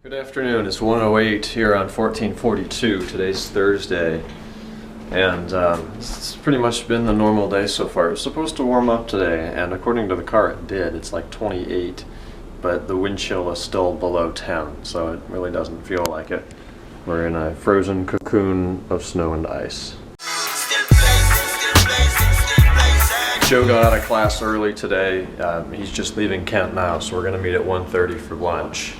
Good afternoon, it's 1:08 here on 1442. Today's Thursday, and it's pretty much been the normal day so far. It was supposed to warm up today, and according to the car it did. It's like 28, but the wind chill is still below 10, so it really doesn't feel like it. We're in a frozen cocoon of snow and ice. Joe got out of class early today. He's just leaving Kent now, so we're going to meet at 1:30 for lunch.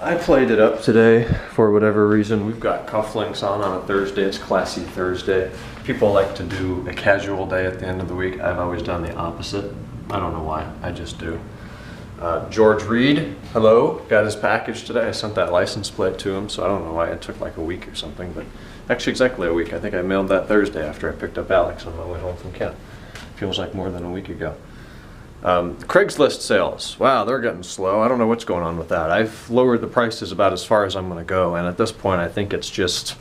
I played it up today for whatever reason. We've got cufflinks on a Thursday. It's Classy Thursday. People like to do a casual day at the end of the week. I've always done the opposite. I don't know why, I just do. George Reed, hello, got his package today. I sent that license plate to him, so I don't know why it took like a week or something, but actually exactly a week. I think I mailed that Thursday after I picked up Alex on my way home from Kent. Feels like more than a week ago. Craigslist sales, wow, they're getting slow. I don't know what's going on with that. I've lowered the prices about as far as I'm going to go, and at this point I think it's just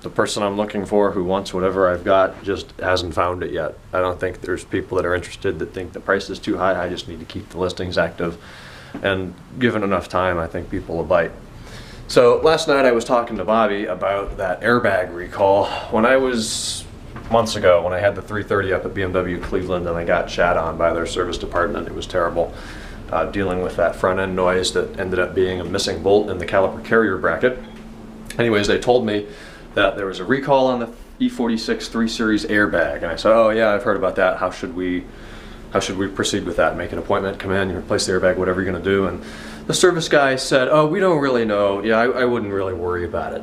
the person I'm looking for who wants whatever I've got just hasn't found it yet. I don't think there's people that are interested that think the price is too high. I just need to keep the listings active, and given enough time I think people will bite. So last night I was talking to Bobby about that airbag recall. When I was months ago, when I had the 330 up at BMW Cleveland and I got shat on by their service department, it was terrible. Dealing with that front end noise that ended up being a missing bolt in the caliper carrier bracket. Anyways, they told me that there was a recall on the E46 3 Series airbag, and I said, oh yeah, I've heard about that. How should we proceed with that? Make an appointment, come in, you replace the airbag, whatever you're gonna do. And the service guy said, oh, we don't really know. Yeah, I wouldn't really worry about it.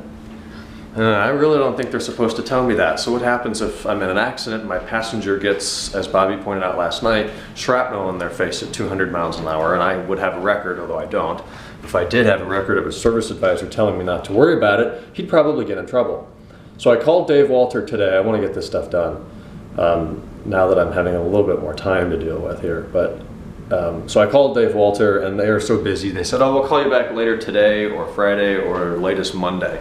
I really don't think they're supposed to tell me that. So what happens if I'm in an accident and my passenger gets, as Bobby pointed out last night, shrapnel in their face at 200 miles an hour, and I would have a record, although I don't. If I did have a record of a service advisor telling me not to worry about it, he'd probably get in trouble. So I called Dave Walter today. I want to get this stuff done now that I'm having a little bit more time to deal with here. But so I called Dave Walter, and they are so busy. They said, oh, we'll call you back later today or Friday or latest Monday.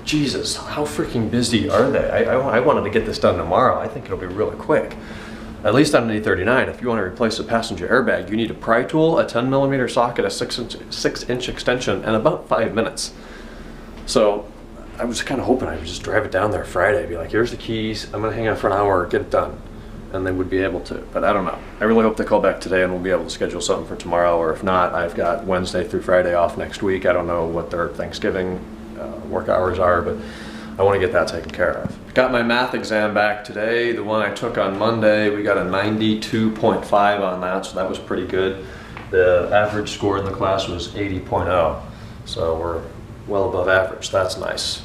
Jesus, how freaking busy are they? I wanted to get this done tomorrow. I think it'll be really quick. At least on an E39, if you want to replace a passenger airbag, you need a pry tool, a 10mm socket, a 6-inch extension, and about 5 minutes. So I was kind of hoping I would just drive it down there Friday, be like, here's the keys, I'm going to hang out for an hour, get it done. And they would be able to, but I don't know. I really hope they call back today and we'll be able to schedule something for tomorrow, or if not, I've got Wednesday through Friday off next week. I don't know what their Thanksgiving work hours are, but I want to get that taken care of. Got my math exam back today, the one I took on Monday. We got a 92.5 on that, so that was pretty good. The average score in the class was 80.0, so we're well above average. That's nice.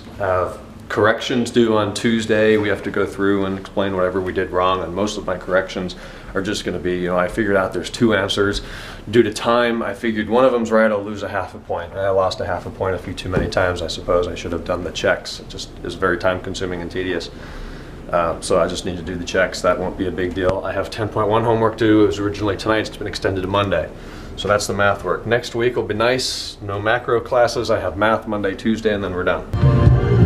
Corrections due on Tuesday. We have to go through and explain whatever we did wrong, and most of my corrections are just going to be, I figured out there's 2 answers. Due to time, I figured one of them's right, I'll lose a half a point. I lost a half a point a few too many times, I suppose. I should have done the checks. It just is very time consuming and tedious. So I just need to do the checks. That won't be a big deal. I have 10.1 homework due. It was originally tonight. It's been extended to Monday. So that's the math work. Next week will be nice. No macro classes. I have math Monday, Tuesday, and then we're done.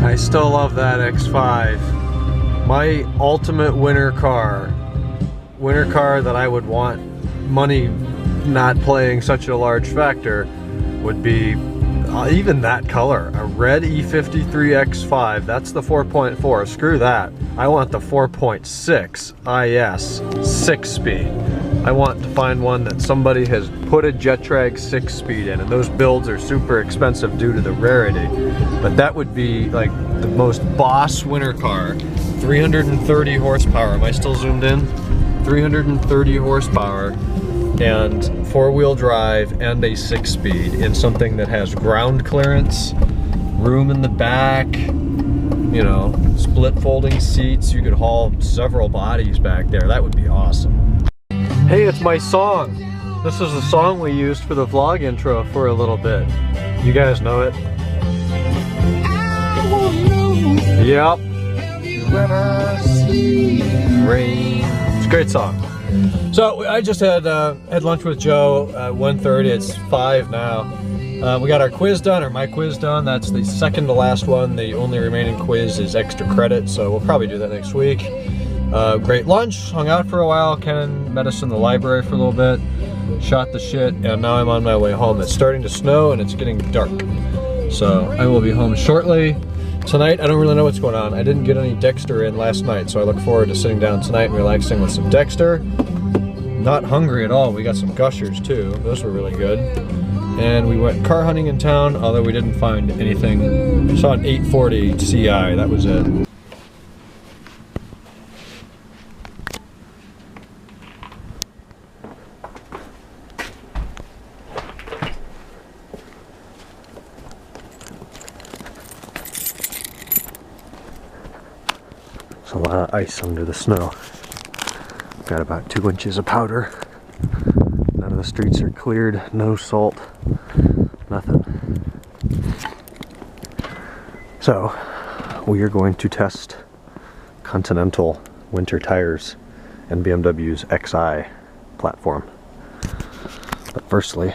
I still love that X5. My ultimate winter car. Winter car that I would want, money not playing such a large factor, would be even that color. A red E53 X5. That's the 4.4. Screw that. I want the 4.6 IS 6-speed. I want to find one that somebody has put a Jetrag 6-speed in, and those builds are super expensive due to the rarity. But that would be like the most boss winter car. 330 horsepower. Am I still zoomed in? 330 horsepower and 4-wheel drive and a 6-speed in something that has ground clearance, room in the back, split folding seats. You could haul several bodies back there. That would be awesome. Hey, it's my song. This is the song we used for the vlog intro for a little bit. You guys know it? Yep. When I see rain. It's a great song. So I just had lunch with Joe at 1:30. It's 5 now. We got our quiz done, or my quiz done. That's the second to last one. The only remaining quiz is extra credit, so we'll probably do that next week. Great lunch, hung out for a while. Ken met us in the library for a little bit. shot the shit, and now I'm on my way home. It's starting to snow and it's getting dark. So I will be home shortly. Tonight, I don't really know what's going on. I didn't get any Dexter in last night, so I look forward to sitting down tonight and relaxing with some Dexter. Not hungry at all. We got some Gushers too. Those were really good. And we went car hunting in town, although we didn't find anything. We saw an 840 Ci, that was it. There's a lot of ice under the snow. Got about 2 inches of powder. None of the streets are cleared, no salt, nothing. So, we are going to test Continental winter tires and BMW's XI platform. But firstly,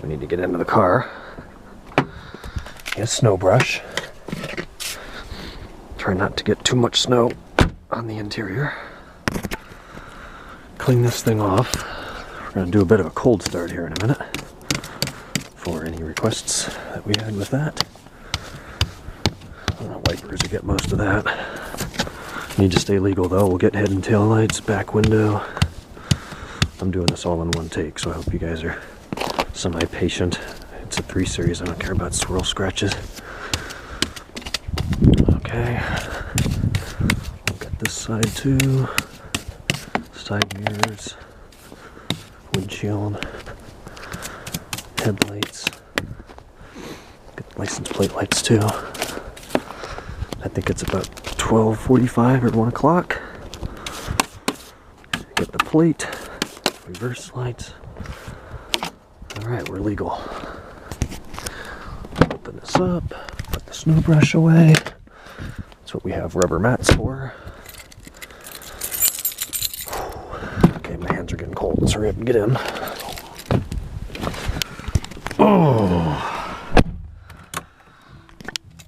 we need to get into the car. Get a snow brush. Try not to get too much snow on the interior. Clean this thing off. We're going to do a bit of a cold start here in a minute for any requests that we had with that. Wipers will get most of that. Need to stay legal though. We'll get head and tail lights, back window. I'm doing this all in one take, so I hope you guys are semi-patient. It's a 3 Series. I don't care about swirl scratches. Okay. We'll get this side too. Side mirrors, windshield, headlights, get license plate lights too. I think it's about 12:45 or 1 o'clock. Get the plate, reverse lights. Alright, we're legal. Open this up, put the snow brush away. That's what we have rubber mats for. My hands are getting cold. Let's hurry up and get in. Oh.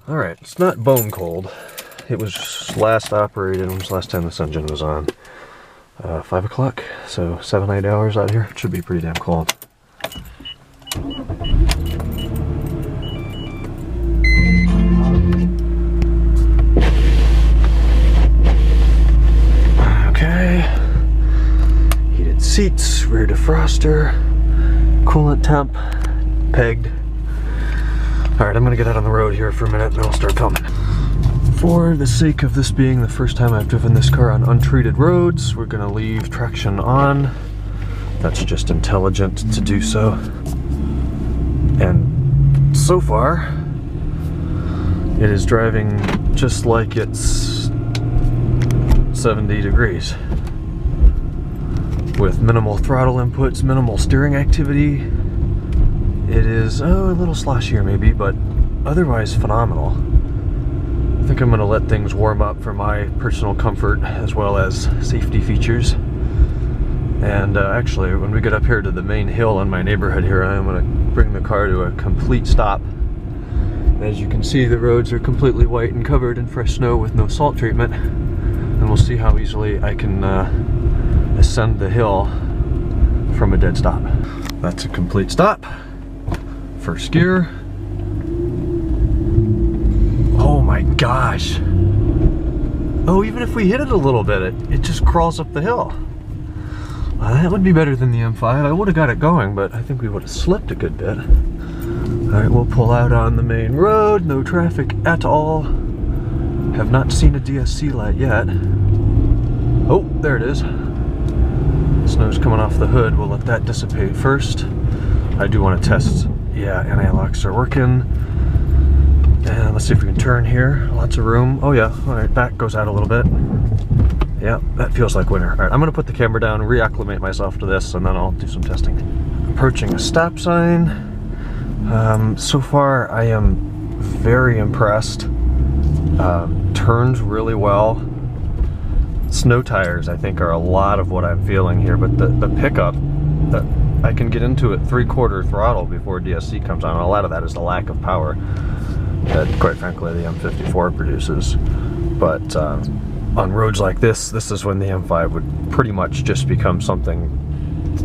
Alright, it's not bone cold. It was last operated, when was the last time this engine was on? 5 o'clock, so 7-8 hours out here. It should be pretty damn cold. Okay. Seats, rear defroster, coolant temp, pegged. Alright, I'm gonna get out on the road here for a minute and then I'll start filming. For the sake of this being the first time I've driven this car on untreated roads, we're gonna leave traction on. That's just intelligent to do so. And so far, it is driving just like it's 70 degrees. With minimal throttle inputs, minimal steering activity. It is, a little sloshier maybe, but otherwise phenomenal. I think I'm going to let things warm up for my personal comfort as well as safety features. And actually, when we get up here to the main hill in my neighborhood here, I'm going to bring the car to a complete stop. As you can see, the roads are completely white and covered in fresh snow with no salt treatment. And we'll see how easily I can ascend the hill from a dead stop. That's a complete stop. First gear. Oh my gosh. Oh, even if we hit it a little bit, it just crawls up the hill. That would be better than the M5. I would have got it going, but I think we would have slipped a good bit. Alright, we'll pull out on the main road. No traffic at all. Have not seen a DSC light yet. Oh, there it is. Snow's coming off the hood. We'll let that dissipate first. I do want to test, yeah, anti-locks are working. And let's see if we can turn here. Lots of room. Oh yeah, alright, back goes out a little bit. Yeah, that feels like winter. Alright, I'm going to put the camera down, reacclimate myself to this, and then I'll do some testing. Approaching a stop sign. So far, I am very impressed. Turns really well. Snow tires, I think, are a lot of what I'm feeling here, but the pickup, I can get into it 3/4 throttle before DSC comes on. A lot of that is the lack of power that, quite frankly, the M54 produces. But on roads like this is when the M5 would pretty much just become something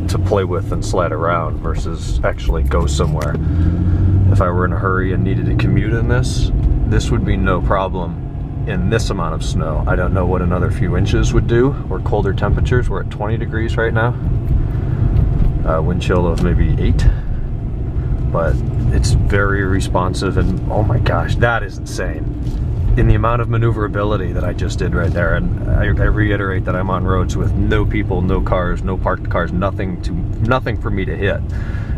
to play with and slide around versus actually go somewhere. If I were in a hurry and needed to commute in this would be no problem in this amount of snow. I don't know what another few inches would do, or colder temperatures. We're at 20 degrees right now. Wind chill of maybe 8. But it's very responsive, and oh my gosh, that is insane. In the amount of maneuverability that I just did right there, and I reiterate that I'm on roads with no people, no cars, no parked cars, nothing for me to hit.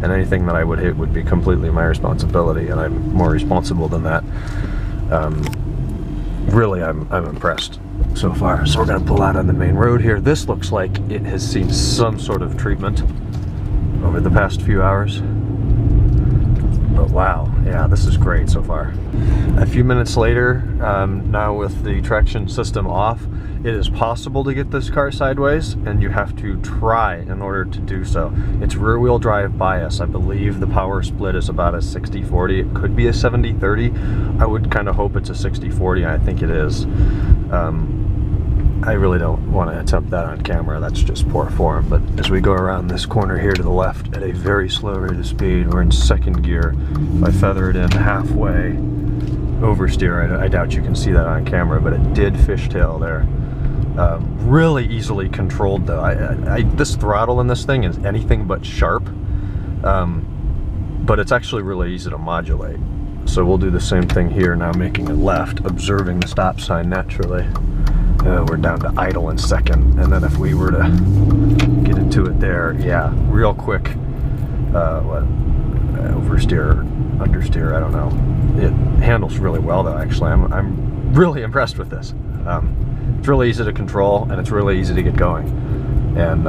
And anything that I would hit would be completely my responsibility, and I'm more responsible than that. Really, I'm impressed so far. So we're gonna pull out on the main road here. This looks like it has seen some sort of treatment over the past few hours. But wow, yeah, this is great so far. A few minutes later, now with the traction system off, it is possible to get this car sideways, and you have to try in order to do so. It's rear-wheel drive bias. I believe the power split is about a 60-40. It could be a 70-30. I would kind of hope it's a 60-40. I think it is. I really don't want to attempt that on camera. That's just poor form. But as we go around this corner here to the left at a very slow rate of speed, we're in second gear. If I feather it in halfway, oversteer, I doubt you can see that on camera, but it did fishtail there. Really easily controlled though. This throttle in this thing is anything but sharp, but it's actually really easy to modulate. So we'll do the same thing here now, making it left, observing the stop sign naturally. We're down to idle in second, and then if we were to get into it there, yeah, real quick, oversteer, understeer, I don't know. It handles really well though, actually. I'm really impressed with this. It's really easy to control, and it's really easy to get going. And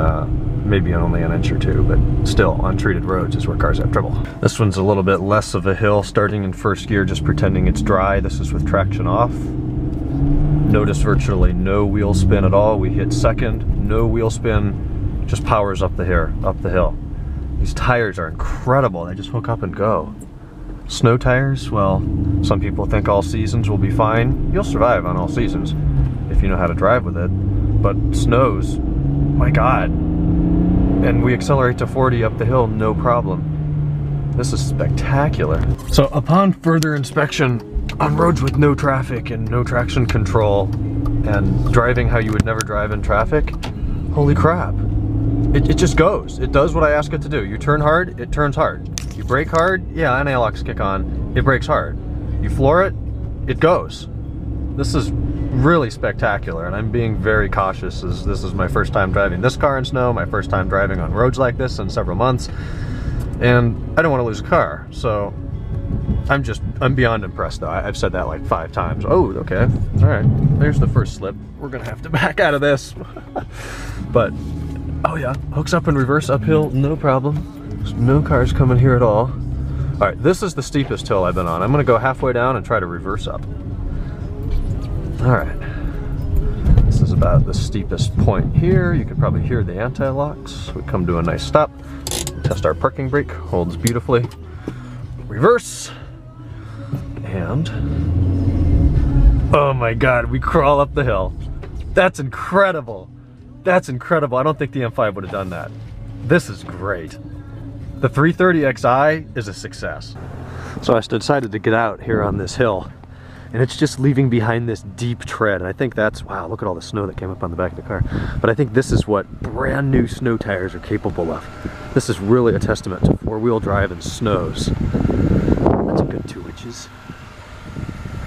maybe only an inch or two, but still, untreated roads is where cars have trouble. This one's a little bit less of a hill, starting in first gear, just pretending it's dry. This is with traction off. Notice virtually no wheel spin at all. We hit second, no wheel spin, just powers up the hill. These tires are incredible. They just hook up and go. Snow tires, well, some people think all seasons will be fine. You'll survive on all seasons if you know how to drive with it. But snows, my God. And we accelerate to 40 up the hill, no problem. This is spectacular. So upon further inspection, on roads with no traffic and no traction control and driving how you would never drive in traffic, holy crap. It just goes. It does what I ask it to do. You turn hard, it turns hard. You brake hard, yeah, anti-locks kick on, it brakes hard. You floor it, it goes. This is really spectacular, and I'm being very cautious as this is my first time driving this car in snow, my first time driving on roads like this in several months, and I don't want to lose a car, so I'm beyond impressed though. I've said that like 5 times. Oh, okay, all right, there's the first slip. We're gonna have to back out of this. But, oh yeah, hooks up and reverse uphill, no problem. There's no cars coming here at all. All right, this is the steepest hill I've been on. I'm gonna go halfway down and try to reverse up. All right, this is about the steepest point here. You can probably hear the anti-locks. We come to a nice stop. Test our parking brake, holds beautifully. Reverse, and oh my God, we crawl up the hill. That's incredible. That's incredible. I don't think the M5 would have done that. This is great. The 330xi is a success. So I decided to get out here on this hill, and it's just leaving behind this deep tread. And I think that's, wow, look at all the snow that came up on the back of the car. But I think this is what brand new snow tires are capable of. This is really a testament to four-wheel drive and snows. That's a good 2 inches.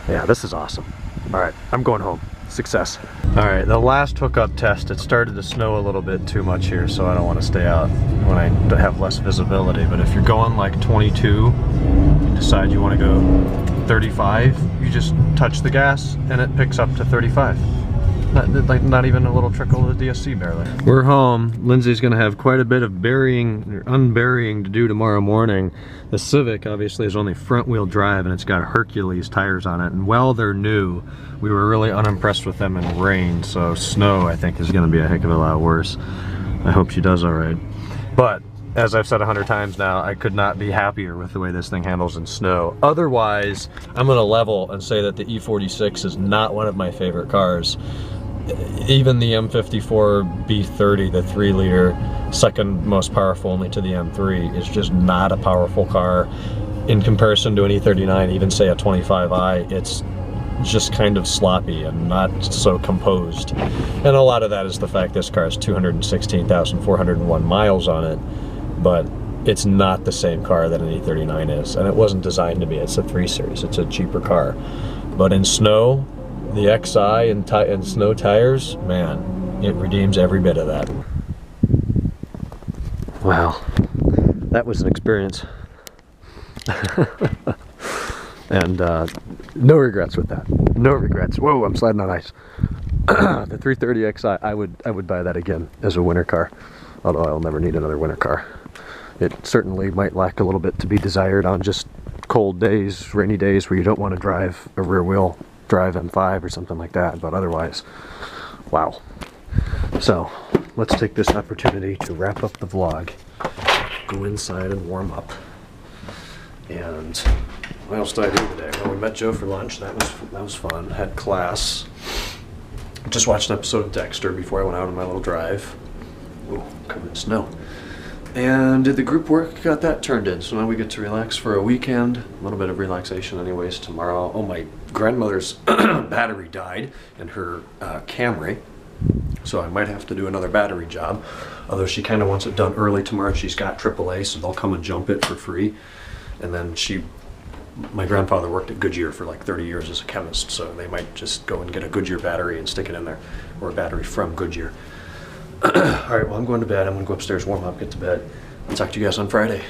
Yeah, this is awesome. All right, I'm going home. Success. All right, the last hookup test, it started to snow a little bit too much here, so I don't want to stay out when I have less visibility. But if you're going like 22, you decide you want to go 35, you just touch the gas and it picks up to 35. Not even a little trickle of DSC barely. We're home. Lindsay's gonna have quite a bit of burying or unburying to do tomorrow morning. The Civic obviously is only front wheel drive, and it's got Hercules tires on it. And while they're new, we were really unimpressed with them in rain. So snow, I think, is gonna be a heck of a lot worse. I hope she does all right. But as I've said 100 times now, I could not be happier with the way this thing handles in snow. Otherwise, I'm gonna level and say that the E46 is not one of my favorite cars. even the M54 B30, the 3-liter, second most powerful only to the M3, is just not a powerful car in comparison to an E39, even say a 25i. It's just kind of sloppy and not so composed. And a lot of that is the fact this car has 216,401 miles on it, but it's not the same car that an E39 is, and it wasn't designed to be. It's a 3 Series, it's a cheaper car. But in snow, the XI and snow tires, man, it redeems every bit of that. Wow, that was an experience. And no regrets with that. No regrets. Whoa, I'm sliding on ice. The 330 XI, I would buy that again as a winter car, although I'll never need another winter car. It certainly might lack a little bit to be desired on just cold days, rainy days where you don't want to drive a rear wheel drive M5 or something like that, but otherwise, wow. So let's take this opportunity to wrap up the vlog, go inside and warm up. And what else did I do today? Well, we met Joe for lunch. That was fun. Had class. Just watched an episode of Dexter before I went out on my little drive. Ooh, covered in snow. And did the group work, got that turned in. So now we get to relax for a weekend. A little bit of relaxation anyways tomorrow. Oh, my grandmother's battery died in her Camry. So I might have to do another battery job. Although she kind of wants it done early tomorrow. She's got AAA, so they'll come and jump it for free. And then my grandfather worked at Goodyear for like 30 years as a chemist, so they might just go and get a Goodyear battery and stick it in there, or a battery from Goodyear. All right, well, I'm going to bed. I'm going to go upstairs, warm up, get to bed. I'll talk to you guys on Friday.